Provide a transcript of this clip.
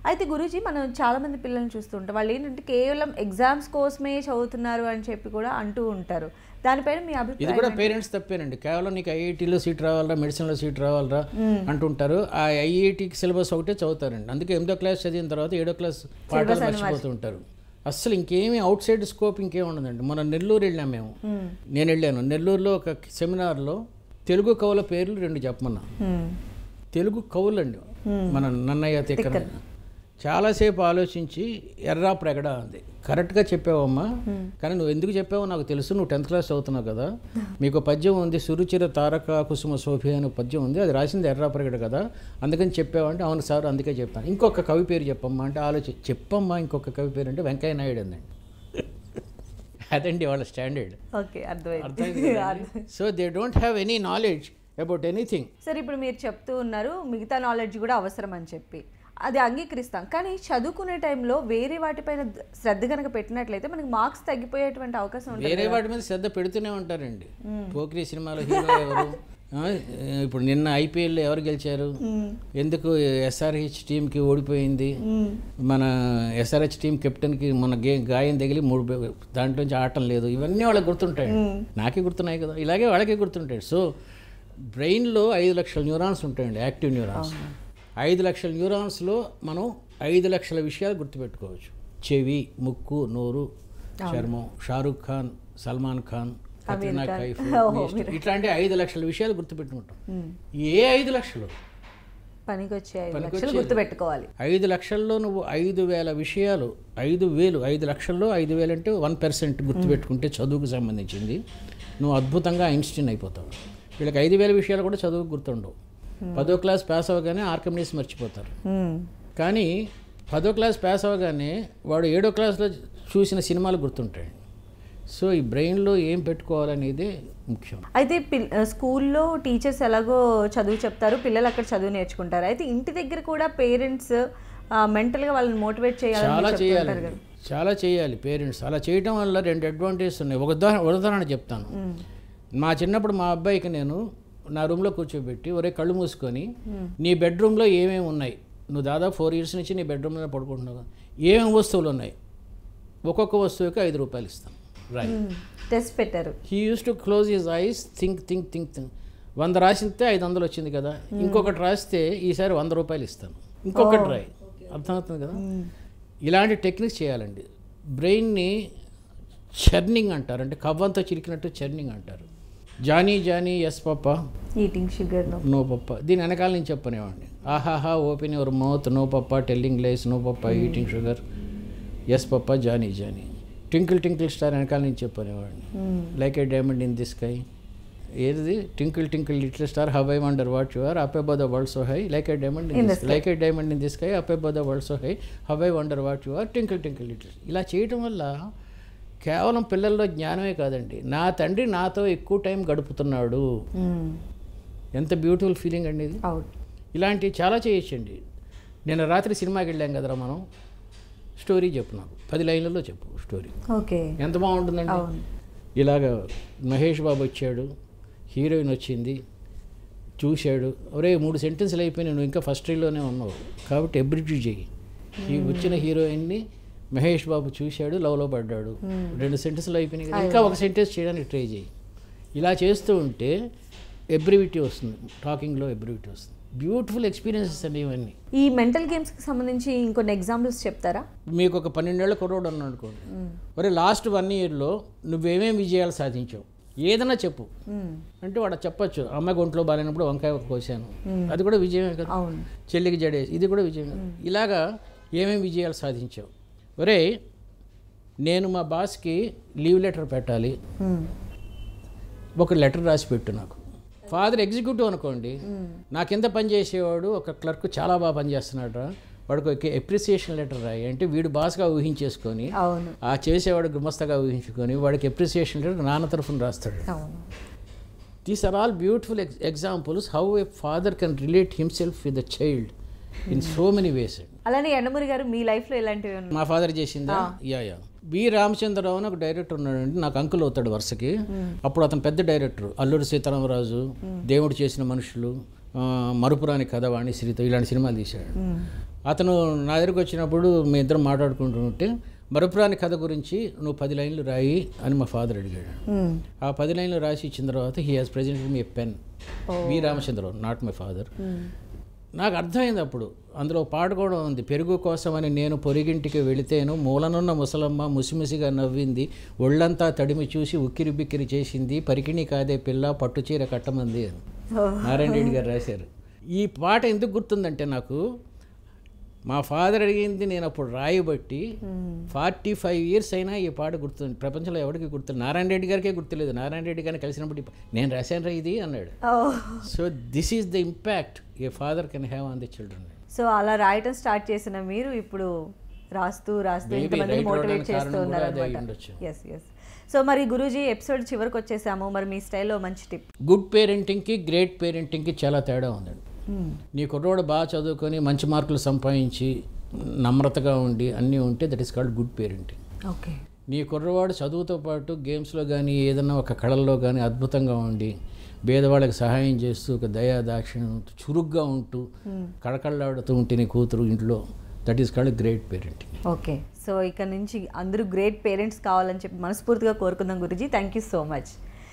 అయితే గురూజీ మనం చాలామంది పిల్లల్ని చూస్తుంటాం, వాళ్ళు ఏంటంటే కేవలం ఎగ్జామ్స్ కోసమే చదువుతున్నారు అని చెప్పి కూడా అంటూ ఉంటారు. దానిపైన మీ అభిప్రాయం? ఇది కూడా పేరెంట్స్ తప్పేనండి. కేవలం నీకు ఐఐటీలో సీట్ రావాలరా, మెడిసిన్లో సీట్ రావాలరా అంటుంటారు. ఆ ఐఐటీకి సిలబస్ ఒకటే చదువుతారండి. అందుకే 8వ క్లాస్ చదివిన తర్వాత 7వ క్లాస్ పాఠాలు మర్చిపోతూ ఉంటారు. అస్సలు ఇంకేమీ అవుట్ సైడ్ స్కోప్ ఇంకేం ఉండదండి. మన నెల్లూరు వెళ్ళాం మేము, నేను వెళ్ళాను. నెల్లూరులో ఒక సెమినార్లో తెలుగు కవుల పేర్లు 2 చెప్పమన్నా. తెలుగు కవులండి, మన నన్నయ్య తిక్కన. చాలాసేపు ఆలోచించి ఎర్రా ప్రగడ అంది. కరెక్ట్గా చెప్పావమ్మా, కానీ నువ్వు ఎందుకు చెప్పావో నాకు తెలుసు, నువ్వు 10th క్లాస్ చదువుతున్నావు కదా. మీకు పద్యం ఉంది, సురుచిర తారక కుసుమ శోభి అనే పద్యం ఉంది, అది రాసింది ఎర్రా ప్రగడ కదా, అందుకని చెప్పావంటే అవును సార్ అందుకే చెప్పాను. ఇంకొక కవి పేరు చెప్పమ్మా అంటే చెప్పమ్మా ఇంకొక కవి పేరు అంటే వెంకయ్య నాయుడు అందండి. అదండి వాళ్ళ స్టాండర్డ్. ఓకే, అర్థమైంది. So they don't have any knowledge about anything. Sir ఇప్పుడు మీరు చెప్తూ ఉన్నారు మిగతా నాలెడ్జ్ కూడా అవసరం అని చెప్పి, అది అంగీకరిస్తాం. కానీ చదువుకునే టైంలో వేరే వాటిపైన శ్రద్ధ కనుక పెట్టినట్లయితే మనకి మార్క్స్ తగ్గిపోయేటువంటి అవకాశం ఉంటుంది. వేరే వాటి మీద శ్రద్ధ పెడుతూనే ఉంటారండి. పోకిరి సినిమాలో హీరో ఎవరు, ఇప్పుడు నిన్న ఐపీఎల్లో ఎవరు గెలిచారు, ఎందుకు ఎస్ఆర్హెచ్ టీంకి ఓడిపోయింది, మన ఎస్ఆర్హెచ్ టీం కెప్టెన్కి మన గాయం తగిలి 3 దాంట్లోంచి ఆడటం లేదు, ఇవన్నీ వాళ్ళకి గుర్తుంటాయి. నాకే గుర్తున్నాయి కదా, ఇలాగే వాళ్ళకే గుర్తుంటాయి. సో బ్రెయిన్లో 5 లక్షల న్యూరాన్స్ ఉంటాయండి, యాక్టివ్ న్యూరాన్స్. 5 లక్షల న్యూరాన్స్లో మనం 5 లక్షల విషయాలు గుర్తుపెట్టుకోవచ్చు. చెవి, ముక్కు, నోరు, చర్మం. షారూక్ ఖాన్, సల్మాన్ ఖాన్, కత్రినా కైఫ్, ఇట్లాంటి 5 లక్షల విషయాలు గుర్తుపెట్టుకుంటాం. ఏ 5 లక్షలు పనికి వచ్చే 5 లక్షలు గుర్తుపెట్టుకోవాలి. 5 లక్షల్లో నువ్వు 5,000 విషయాలు, 5,000, 5 లక్షల్లో 5,000 అంటే 1% గుర్తుపెట్టుకుంటే చదువుకు సంబంధించింది, నువ్వు అద్భుతంగా ఐన్స్టీన్ అయిపోతావు. వీళ్ళకి 5,000 విషయాలు కూడా చదువుకు గుర్తుండవు. 10వ క్లాస్ పాస్ అవ్వగానే ఆర్కమిడీస్ మర్చిపోతారు. కానీ 10వ క్లాస్ పాస్ అవ్వగానే వాడు 7వ క్లాస్లో చూసిన సినిమాలు గుర్తుంటాయి. సో ఈ బ్రెయిన్లో ఏం పెట్టుకోవాలనేది ముఖ్యం. అయితే స్కూల్లో టీచర్స్ ఎలాగో చదువు చెప్తారు, పిల్లలు అక్కడ చదువు నేర్చుకుంటారు. అయితే ఇంటి దగ్గర కూడా పేరెంట్స్ మెంటల్గా వాళ్ళని మోటివేట్ చేయాలి. చాలా చేయాలి పేరెంట్స్. అలా చేయడం వల్ల 2 అడ్వాంటేజెస్ ఉన్నాయి. ఒక ఉదాహరణ చెప్తాను. మా చిన్నప్పుడు మా అబ్బాయికి నేను నా రూమ్లో కూర్చోబెట్టి, ఒరే కళ్ళు మూసుకొని నీ బెడ్రూమ్లో ఏమేమి ఉన్నాయి, నువ్వు దాదాపు 4 years నుంచి నీ బెడ్రూమ్లో పడుకుంటున్నావు, ఏమేమి వస్తువులు ఉన్నాయి, ఒక్కొక్క వస్తువుకి 5 రూపాయలు ఇస్తాం. రైట్, టెస్ట్ పెట్టారు. He use to close his eyes, think 100 రాసితే 500 వచ్చింది కదా, ఇంకొకటి రాస్తే ఈసారి 100 రూపాయలు ఇస్తాను, ఇంకొకటి రాయి. అర్థమవుతుంది కదా. ఇలాంటి టెక్నిక్స్ చేయాలండి. బ్రెయిన్ని చర్నింగ్ అంటారు, అంటే కవ్వంతో చిరికినట్టు చర్నింగ్ అంటారు. Johnny Johnny yes papa, eating sugar no papa. దీని వెనకాల నేను చెప్పనేవాడిని. ఆహాహా open your mouth, no papa telling lies, no papa eating sugar, yes papa Johnny Johnny. Twinkle twinkle star వెనకాల నుంచి చెప్పనేవాడిని. Like a diamond in the sky, ఏది twinkle twinkle little star, how I wonder what you are, up above the world so high, like a diamond in the sky, like a diamond in the sky, up above the world so high, how I wonder what you are, twinkle twinkle little. ఇలా చేయటం వల్ల కేవలం పిల్లల్లో జ్ఞానమే కాదండి, నా తండ్రి నాతో ఎక్కువ టైం గడుపుతున్నాడు, ఎంత బ్యూటిఫుల్ ఫీలింగ్ అండి ఇది. ఇలాంటివి చాలా చేయొచ్చండి. నేను రాత్రి సినిమాకి వెళ్ళాం కదరా మనం, స్టోరీ చెప్పు, నాకు 10 లైన్లలో చెప్పు స్టోరీ. ఓకే, ఎంత బాగుంటుందండి. ఇలాగ మహేష్ బాబు వచ్చాడు, హీరోయిన్ వచ్చింది, చూశాడు, ఒరే 3 సెంటెన్స్లు అయిపోయినాయి, నువ్వు ఇంకా ఫస్ట్ రీల్లోనే ఉన్నావు కాబట్టి ఎబ్రిడ్జ్ చేయి. ఈ వచ్చిన హీరోయిన్ని మహేష్ బాబు చూశాడు, లవ్లో పడ్డాడు, 2 సెంటెన్స్లు అయిపోయినాయి, ఇంకా 1 సెంటెన్స్ చేయడానికి ట్రై చేయి. ఇలా చేస్తూ ఉంటే ఎబ్రివిటీ వస్తుంది, టాకింగ్లో ఎబ్రివిటీ వస్తుంది. బ్యూటిఫుల్ ఎక్స్పీరియన్సెస్ అండి ఇవన్నీ. ఈ మెంటల్ గేమ్స్కి సంబంధించి ఇంకొన్ని ఎగ్జాంపుల్స్ చెప్తారా? మీకు ఒక 12 ఏళ్ల కుర్రోడు అన్నాడు అనుకోండి, ఒరే లాస్ట్ 1 yearలో నువ్వేమేమి విజయాలు సాధించావు ఏదైనా చెప్పు అంటే వాడు చెప్పచ్చు. అమ్మాయి ఒంట్లో బాగాలేనప్పుడు వంకాయ కోసాను, అది కూడా విజయమే కదా. చెల్లికి జడేసి, ఇది కూడా విజయం కదా. ఇలాగా ఏమేమి విజయాలు సాధించావు. ఒరే నేను మా బాస్కి లీవ్ లెటర్ పెట్టాలి, ఒక లెటర్ రాసి పెట్టు. నాకు ఫాదర్ ఎగ్జిక్యూటివ్ అనుకోండి, నా కింద పనిచేసేవాడు ఒక క్లర్క్ చాలా బాగా పనిచేస్తున్నాడు, వాడికి అప్రిసియేషన్ లెటర్ రాయి అంటే వీడు బాస్గా ఊహించేసుకొని, ఆ చేసేవాడు గుమస్తగా ఊహించుకొని వాడికి అప్రిసియేషన్ లెటర్ నాన్న తరఫున రాస్తాడు. These are all beautiful examples how a father can relate himself with the child in so many ways. అలానే ఎండమూరి గారు మీ లైఫ్లో ఎలాంటివి మా ఫాదర్ చేసిందా? యా బి రామచంద్రరావు అని ఒక డైరెక్టర్ ఉన్నాడండి, నాకు అంకుల్ అవుతాడు వరుసకి. అప్పుడు అతను పెద్ద డైరెక్టర్. అల్లూరి సీతారామరాజు, దేవుడు చేసిన మనుషులు, మరుపురాని కథ, వాణి శ్రీతో, ఇలాంటి సినిమాలు తీశాడు. అతను నా దగ్గరికి వచ్చినప్పుడు మీ ఇద్దరం మాట్లాడుకుంటుంటే మరపురాని కథ గురించి నువ్వు 10 లైన్లు రాయి అని మా ఫాదర్ అడిగాడు. ఆ 10 లైన్లు రాసి ఇచ్చిన తర్వాత he has presented me a pen. V Ramachandrarao, not my father. నాకు అర్థమైంది అప్పుడు. అందులో పాట కూడా ఉంది, పెరుగు కోసమని నేను పొరిగింటికి వెళితేను మూలనున్న ముసలమ్మ ముసిముసిగా నవ్వింది, ఒళ్ళంతా తడిమి చూసి ఉక్కిరి బిక్కిరి చేసింది, పరికిణి కాదే పిల్ల పట్టుచీర కట్టమంది అని నారాయణ రెడ్డి గారు రాశారు. ఈ పాట ఎందుకు గుర్తుందంటే నాకు మా ఫాదర్ అడిగింది నేను అప్పుడు రాయబట్టి 45 ఇయర్స్ అయినా ఈ పాట గుర్తుంది. ప్రపంచంలో ఎవరికి గుర్తు, నారాయణ రెడ్డి గారికే గుర్తులేదు. నారాయణ రెడ్డి గారిని కలిసినప్పుడు నేను రాశాను ఇది అన్నాడు. So this is the impact A father can have on the children. So అలా రాయటం స్టార్ట్ చేసిన మీరు ఇప్పుడు రాస్తూ ఇంతమందిని మోటివేట్ చేస్తూ ఉన్నారు అనమాట. Yes yes. సో మరి గురూజీ ఎపిసోడ్ చివరికి వచ్చేసాము. మరి మీ స్టైల్లో మంచి టిప్. గుడ్ పేరెంటింగ్కి గ్రేట్ పేరెంటింగ్కి చాలా తేడా ఉందండి. నీ కుర్రోడు బాగా చదువుకొని మంచి మార్కులు సంపాదించి నమ్రతగా ఉండి అన్నీ ఉంటే that is called good parenting. Okay. నీ కుర్రవాడు చదువుతో పాటు గేమ్స్లో కానీ ఏదన్నా ఒక కళల్లో కానీ అద్భుతంగా ఉండి పేదవాళ్ళకి సహాయం చేస్తూ ఒక దయా దాక్షిణ్యం చురుగ్గా ఉంటూ కళకళలాడుతూ ఉంటే నీ కూతురు ఇంట్లో, that is called great parenting. Okay. So ఇక నుంచి అందరూ గ్రేట్ పేరెంట్స్ కావాలని చెప్పి మనస్ఫూర్తిగా కోరుకుందాం Guruji. Thank you so much.